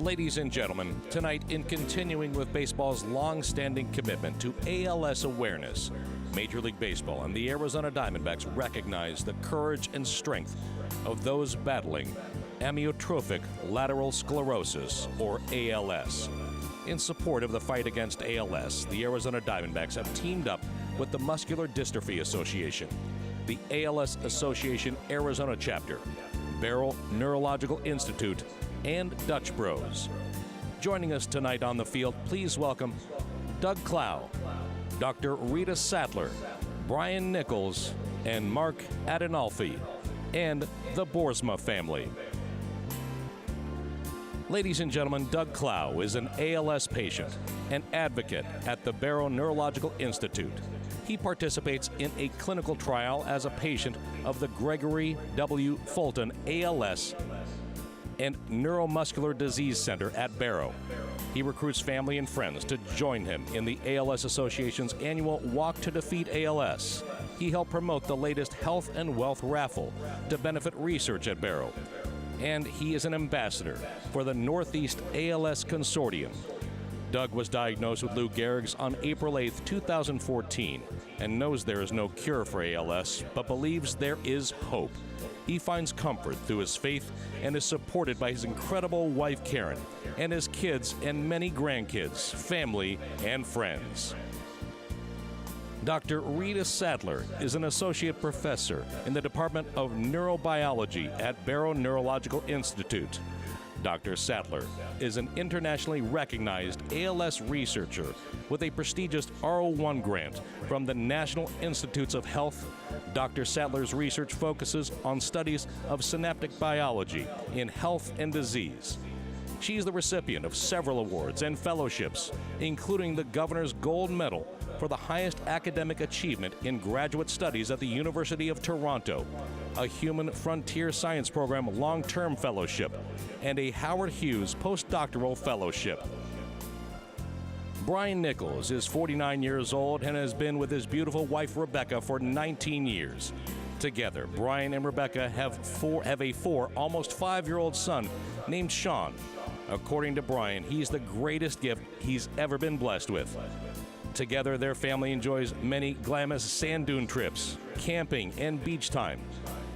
Ladies and gentlemen, tonight, in continuing with baseball's long-standing commitment to ALS awareness, Major League Baseball and the Arizona Diamondbacks recognize the courage and strength of those battling amyotrophic lateral sclerosis, or ALS. In support of the fight against ALS, the Arizona Diamondbacks have teamed up with the Muscular Dystrophy Association, the ALS Association Arizona Chapter, Barrel Neurological Institute, and Dutch Bros. Joining us tonight on the field, please welcome Doug Clow, Dr. Rita Sattler, Brian Nichols, and Mark Adinolfi, and the Boersma family. Ladies and gentlemen, Doug Clow is an ALS patient and advocate at the Barrow Neurological Institute. He participates in a clinical trial as a patient of the Gregory W. Fulton ALS and Neuromuscular Disease Center at Barrow. He recruits family and friends to join him in the ALS Association's annual Walk to Defeat ALS. He helped promote the latest Health and Wealth raffle to benefit research at Barrow. And he is an ambassador for the Northeast ALS Consortium. Doug was diagnosed with Lou Gehrig's on April 8, 2014, and knows there is no cure for ALS, but believes there is hope. He finds comfort through his faith and is supported by his incredible wife, Karen, and his kids and many grandkids, family, and friends. Dr. Rita Sattler is an associate professor in the Department of Neurobiology at Barrow Neurological Institute. Dr. Sattler is an internationally recognized ALS researcher with a prestigious R01 grant from the National Institutes of Health. Dr. Sattler's research focuses on studies of synaptic biology in health and disease. She is the recipient of several awards and fellowships, including the Governor's Gold Medal for the highest academic achievement in graduate studies at the University of Toronto, a Human Frontier Science Program long-term fellowship, and a Howard Hughes postdoctoral fellowship. Brian Nichols is 49 years old and has been with his beautiful wife Rebecca for 19 years. Together, Brian and Rebecca have a almost 5-year-old son named Sean. According to Brian, he's the greatest gift he's ever been blessed with. Together, their family enjoys many glamorous sand dune trips, camping, and beach time.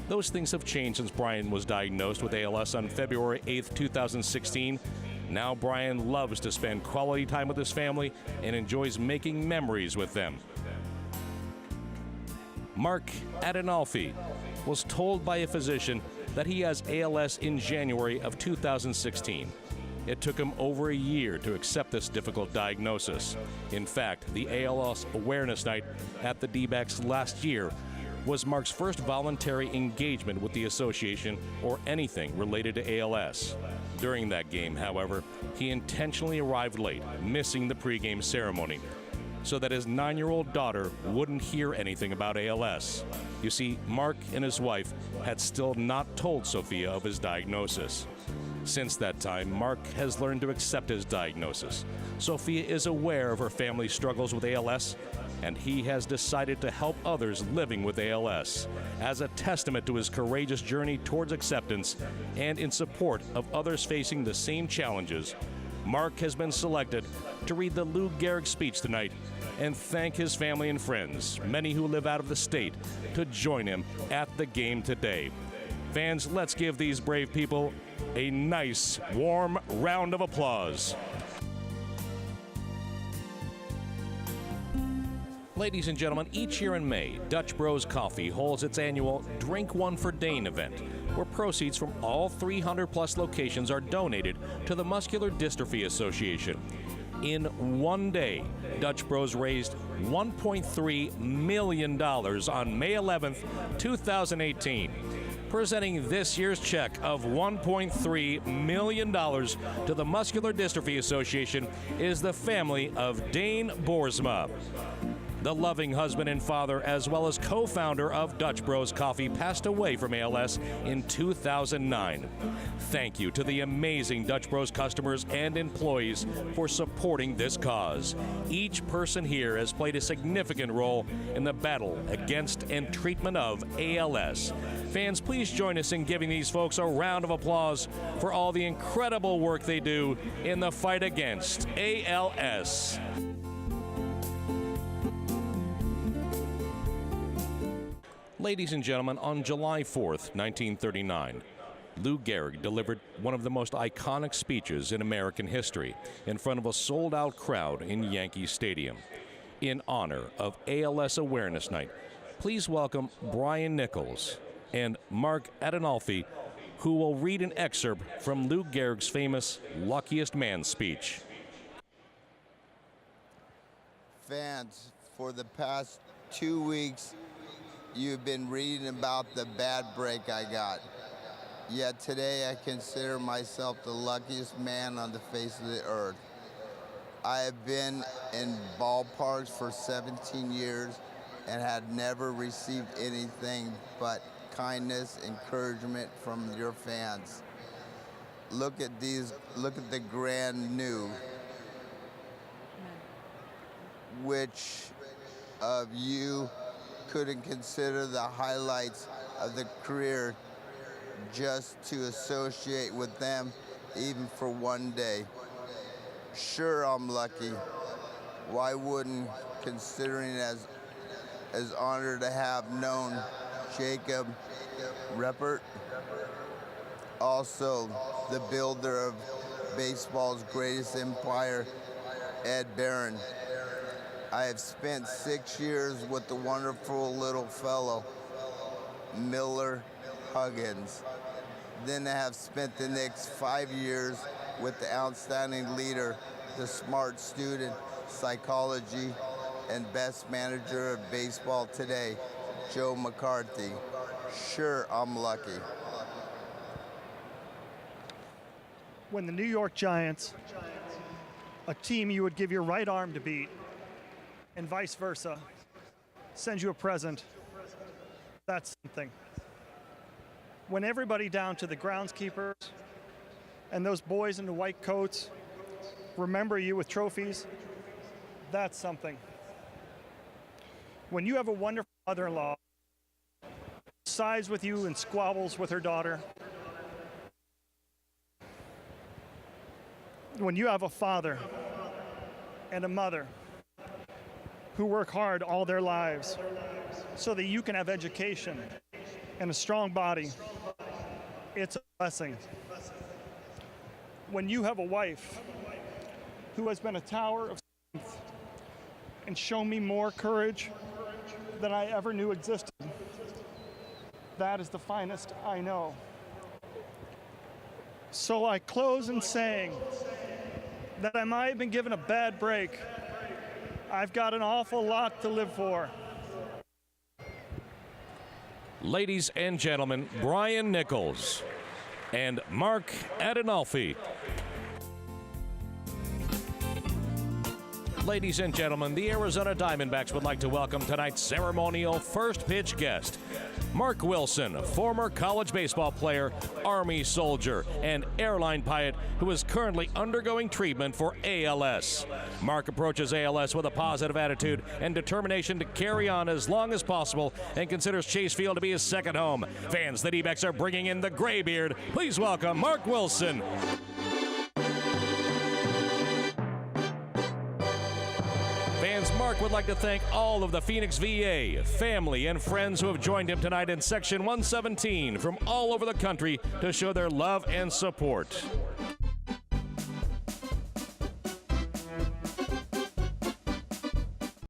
Those things have changed since Brian was diagnosed with ALS on February 8, 2016. Now Brian loves to spend quality time with his family and enjoys making memories with them. Mark Adinolfi was told by a physician that he has ALS in January of 2016. It took him over a year to accept this difficult diagnosis. In fact, the ALS Awareness Night at the D-backs last year was Mark's first voluntary engagement with the association or anything related to ALS. During that game, however, he intentionally arrived late, missing the pregame ceremony, so that his 9-year-old daughter wouldn't hear anything about ALS. You see, Mark and his wife had still not told Sophia of his diagnosis. Since that time, Mark has learned to accept his diagnosis. Sophia is aware of her family's struggles with ALS, and he has decided to help others living with ALS. As a testament to his courageous journey towards acceptance and in support of others facing the same challenges, Mark has been selected to read the Lou Gehrig speech tonight and thank his family and friends, many who live out of the state, to join him at the game today. Fans, let's give these brave people a nice, warm round of applause. Ladies and gentlemen, each year in May, Dutch Bros Coffee holds its annual Drink One for Dane event, where proceeds from all 300-plus locations are donated to the Muscular Dystrophy Association. In one day, Dutch Bros raised $1.3 million on May 11th, 2018. Presenting this year's check of $1.3 million to the Muscular Dystrophy Association is the family of Dane Boersma. The loving husband and father, as well as co-founder of Dutch Bros Coffee, passed away from ALS in 2009. Thank you to the amazing Dutch Bros customers and employees for supporting this cause. Each person here has played a significant role in the battle against and treatment of ALS. Fans, please join us in giving these folks a round of applause for all the incredible work they do in the fight against ALS. Ladies and gentlemen, on July 4th, 1939, Lou Gehrig delivered one of the most iconic speeches in American history in front of a sold-out crowd in Yankee Stadium. In honor of ALS Awareness Night, please welcome Brian Nichols and Mark Adinolfi, who will read an excerpt from Lou Gehrig's famous Luckiest Man speech. Fans, for the past 2 weeks, you've been reading about the bad break I got. Yet today I consider myself the luckiest man on the face of the earth. I have been in ballparks for 17 years and had never received anything but kindness, encouragement from your fans. Look at the grand new. Which of you couldn't consider the highlights of the career just to associate with them even for one day? Sure, I'm lucky. Why wouldn't, considering as honored to have known Jacob Ruppert, also the builder of baseball's greatest empire, Ed Barron. I have spent 6 years with the wonderful little fellow, Miller Huggins. Then I have spent the next 5 years with the outstanding leader, the smart student, psychology, and best manager of baseball today, Joe McCarthy. Sure, I'm lucky. When the New York Giants, a team you would give your right arm to beat, and vice versa, sends you a present, that's something. When everybody down to the groundskeepers and those boys in the white coats remember you with trophies, that's something. When you have a wonderful mother-in-law who sides with you and squabbles with her daughter, when you have a father and a mother who work hard all their lives so that you can have education and a strong body, it's a blessing. When you have a wife who has been a tower of strength and shown me more courage than I ever knew existed, that is the finest I know. So I close in saying that I might have been given a bad break. I've got an awful lot to live for. Ladies and gentlemen, Brian Nichols and Mark Adinolfi. Ladies and gentlemen, the Arizona Diamondbacks would like to welcome tonight's ceremonial first pitch guest, Mark Wilson, former college baseball player, Army soldier, and airline pilot who is currently undergoing treatment for ALS. Mark approaches ALS with a positive attitude and determination to carry on as long as possible and considers Chase Field to be his second home. Fans, the D-backs are bringing in the graybeard. Please welcome Mark Wilson. Mark would like to thank all of the Phoenix VA, family, and friends who have joined him tonight in Section 117 from all over the country to show their love and support.